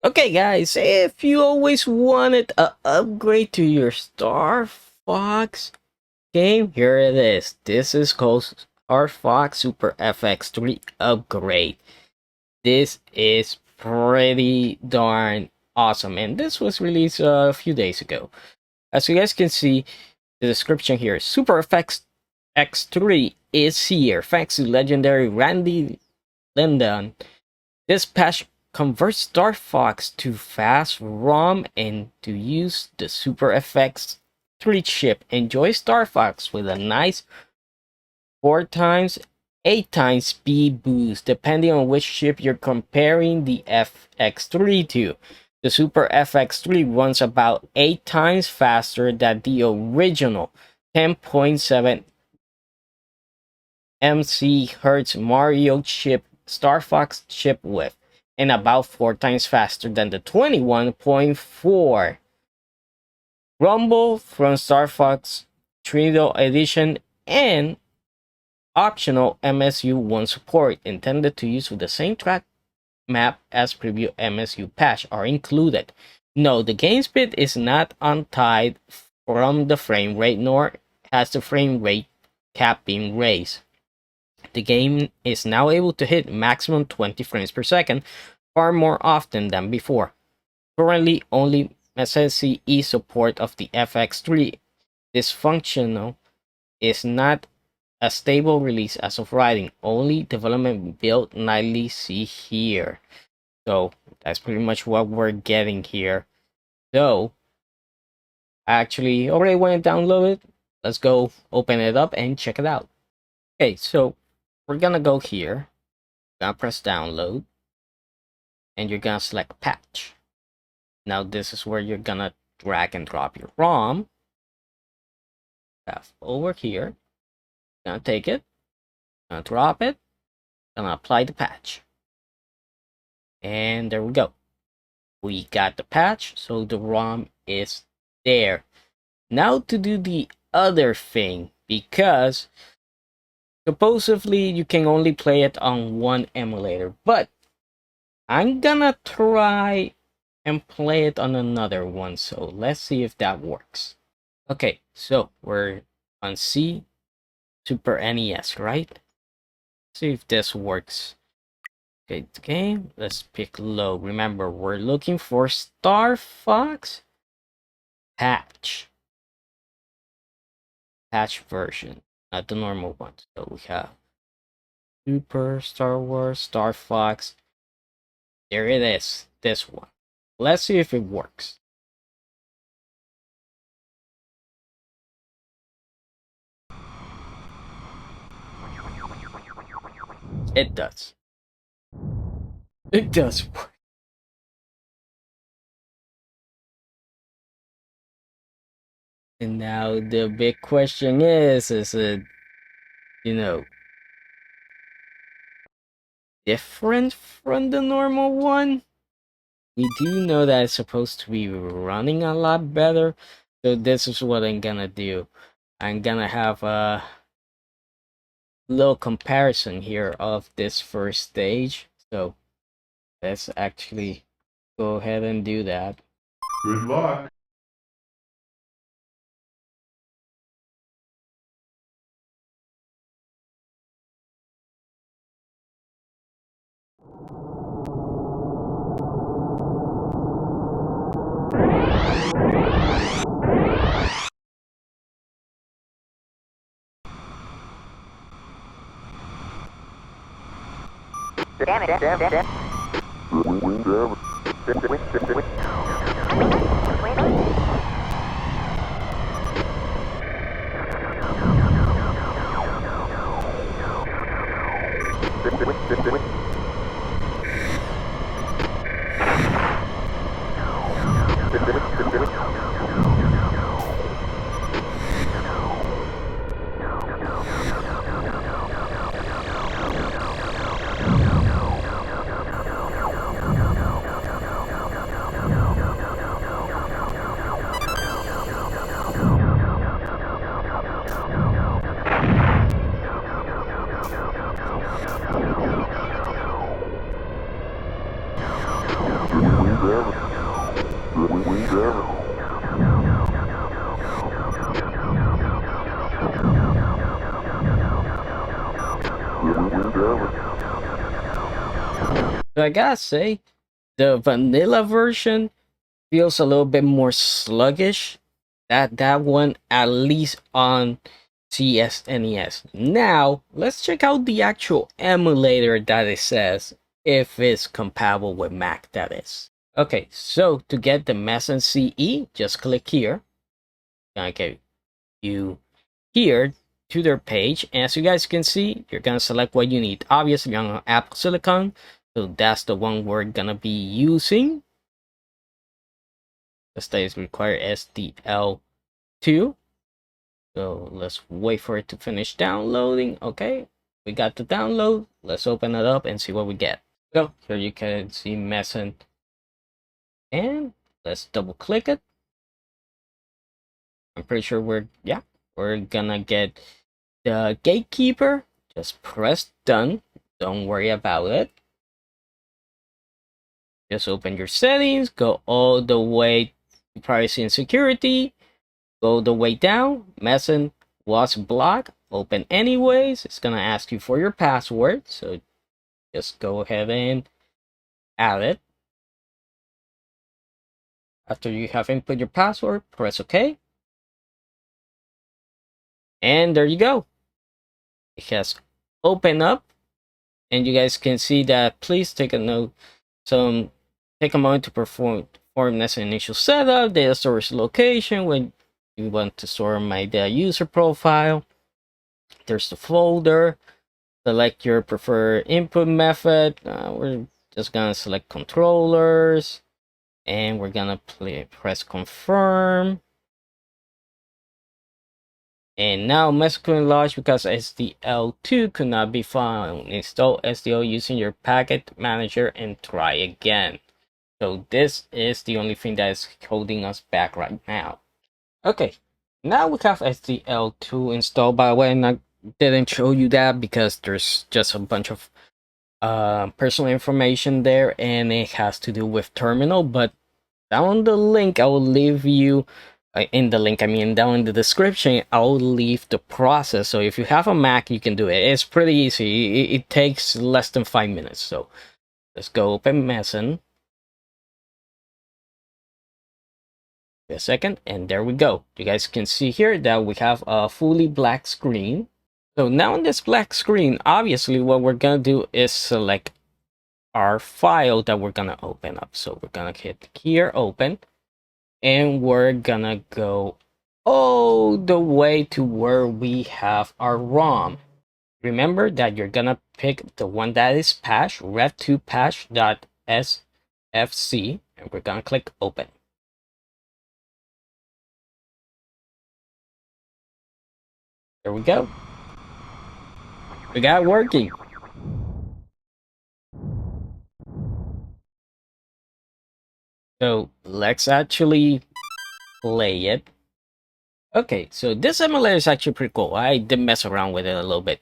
Okay, guys, if you always wanted a upgrade to your Star Fox game, here it is. This is called Star Fox Super FX3 Upgrade. This is pretty darn awesome, and this was released a few days ago. As you guys can see, the description here, Super FX X3 is here thanks to legendary Randy Lindon. This patch converts Star Fox to fast ROM and to use the Super FX 3 chip. Enjoy Star Fox with a nice 4 times, 8 times speed boost depending on which chip you're comparing the FX3 to. The Super FX3 runs about 8 times faster than the original 10.7 MHz Mario chip Star Fox chip with, and about 4 times faster than the 21.4 Rumble from Star Fox Trinidad Edition, and optional MSU1 support intended to use with the same track map as preview MSU patch are included. No, the game speed is not untied from the frame rate, nor has the frame rate cap been raised. The game is now able to hit maximum 20 frames per second, far more often than before. Currently, only MesenCE support of the FX3 is functional, is not a stable release as of writing. Only development built nightly see here. So that's pretty much what we're getting here. So I actually already went and downloaded it. Let's go open it up and check it out. Okay, so we're gonna go here, gonna press download, and you're gonna select patch. Now this is where you're gonna drag and drop your ROM. Have over here, gonna take it, gonna drop it, gonna apply the patch. And there we go. We got the patch, so the ROM is there. Now to do the other thing, because supposedly you can only play it on one emulator, but I'm gonna try and play it on another one, so let's see if that works. Okay, so we're on C Super NES, right? See if this works. Okay, the game, let's pick low. Remember, we're looking for Star Fox patch version, not the normal one. So we have Super Star Wars Star Fox. There it is, this one. Let's see if it works. It does. It does work. And now the big question is it, you know, different from the normal one? We do know that it's supposed to be running a lot better. So this is what I'm gonna do. I'm gonna have a little comparison here of this first stage. So let's actually go ahead and do that. Good luck. Damn it. So I gotta say, the vanilla version feels a little bit more sluggish. That one, at least on CSNES. Now let's check out the actual emulator that it says if it's compatible with Mac. That is. Okay, so to get the MesenCE, just click here. Okay, you here to their page, and as you guys can see, you're gonna select what you need. Obviously, I'm on Apple Silicon, so that's the one we're gonna be using. The status require SDL2. So let's wait for it to finish downloading. Okay, we got the download. Let's open it up and see what we get. So here you can see Mesen, and let's double click it. I'm pretty sure we're gonna get the gatekeeper. Just press done. Don't worry about it. Just open your settings, go all the way to privacy and security, go the way down. Mesen was blocked. Open anyways. It's gonna ask you for your password, so just go ahead and add it. After you have input your password, press OK. And there you go. It has opened up, and you guys can see that. Please take a note. Take a moment to perform this initial setup, data storage location when you want to store my data user profile. There's the folder. Select your preferred input method. We're just gonna select controllers, and we're gonna press confirm. And now Mesen couldn't launch because SDL2 could not be found. Install SDL using your packet manager and try again. So this is the only thing that is holding us back right now. Okay, now we have SDL2 installed. By the way, I didn't show you that because there's just a bunch of personal information there, and it has to do with terminal. But down the link, I will leave you in the link. I mean, down in the description, I'll leave the process. So if you have a Mac, you can do it. It's pretty easy. It takes less than 5 minutes. So let's go open Mesen. A second, and there we go. You guys can see here that we have a fully black screen. So now on this black screen, obviously what we're gonna do is select our file that we're gonna open up. So we're gonna hit here, open, and we're gonna go all the way to where we have our ROM. Remember that you're gonna pick the one that is patch, rev2patch.sfc, and we're gonna click open. There we go. We got it working. So let's actually play it. Okay, so this emulator is actually pretty cool. I did mess around with it a little bit.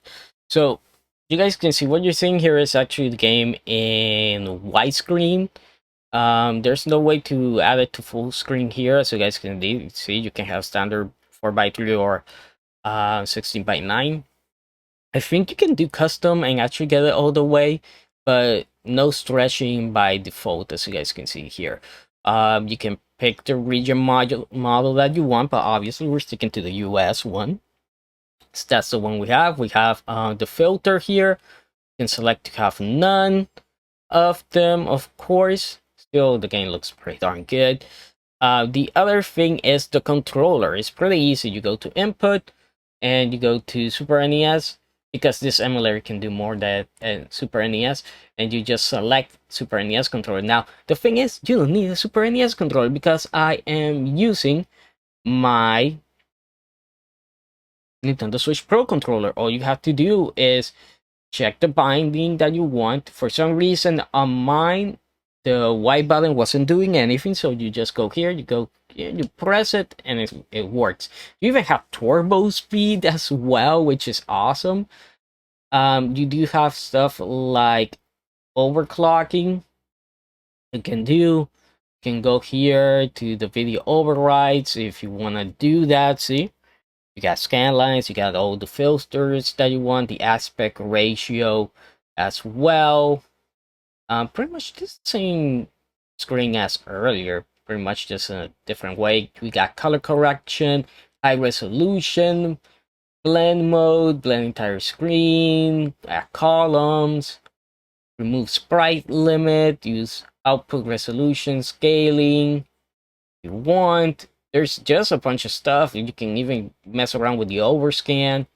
So you guys can see what you're seeing here is actually the game in widescreen. There's no way to add it to full screen here. So you guys can see you can have standard 4:3 or 16:9. I think you can do custom and actually get it all the way, but no stretching by default, as you guys can see here. You can pick the region model that you want, but obviously we're sticking to the US one. So that's the one we have. We have the filter here. You can select to have none of them, of course. Still, the game looks pretty darn good. The other thing is the controller. It's pretty easy. You go to input and you go to Super NES, because this emulator can do more than Super NES, and you just select Super NES controller. Now, the thing is, you don't need a Super NES controller because I am using my Nintendo Switch Pro controller. All you have to do is check the binding that you want. For some reason, on mine, the white button wasn't doing anything, so you just go here, you press it, and it works. You even have turbo speed as well, which is awesome. You do have stuff like overclocking you can do. can go here to the video overrides if you want to do that. See, you got scan lines, you got all the filters that you want, the aspect ratio as well. Pretty much the same screen as earlier, pretty much just in a different way. We got color correction, high resolution, blend mode, blend entire screen, add columns, remove sprite limit, use output resolution scaling if you want. There's just a bunch of stuff. You can even mess around with the overscan.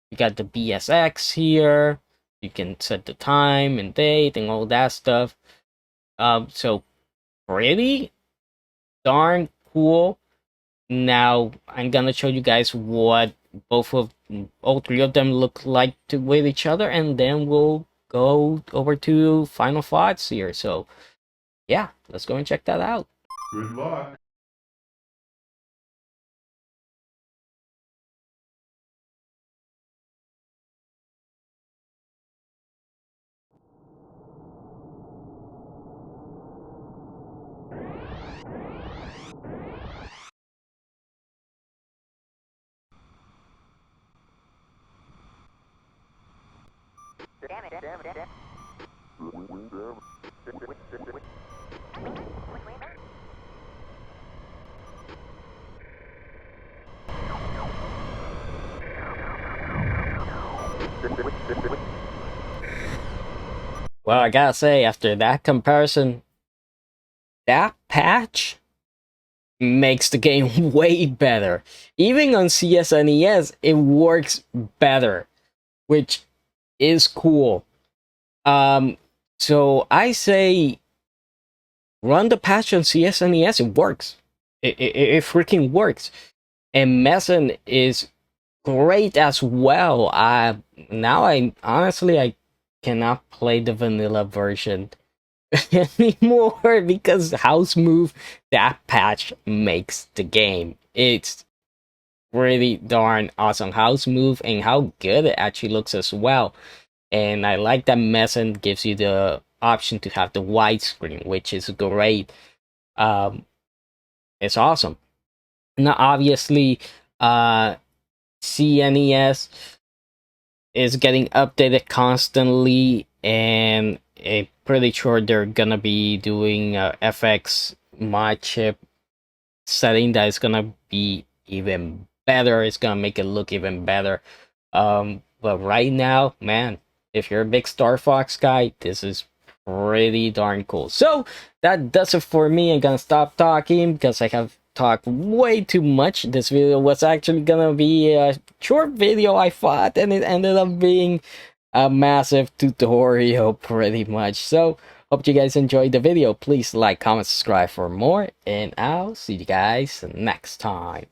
You got the BSX here. You can set the time and date and all that stuff. So pretty darn cool. Now I'm gonna show you guys what all three of them look like with each other, and then we'll go over to final thoughts here. So yeah, let's go and check that out. Good luck. Well, I gotta say, after that comparison, that patch makes the game way better. Even on CSNES, it works better, which is cool. So I say run the patch on CSNES. It works. It freaking works. And Mesen is great as well. Now I honestly I cannot play the vanilla version anymore because how smooth that patch makes the game. It's really darn awesome how smooth and how good it actually looks as well. And I like that Mesen gives you the option to have the widescreen, which is great. It's awesome. Now obviously CNES is getting updated constantly, and I'm pretty sure they're gonna be doing FX mod chip setting that is gonna be even better. It's gonna make it look even better. But right now, man, if you're a big Star Fox guy, this is pretty darn cool. So that does it for me. I'm gonna stop talking because I have talked way too much. This video was actually gonna be a short video, I thought, and it ended up being a massive tutorial pretty much. So hope you guys enjoyed the video. Please like, comment, subscribe for more, and I'll see you guys next time.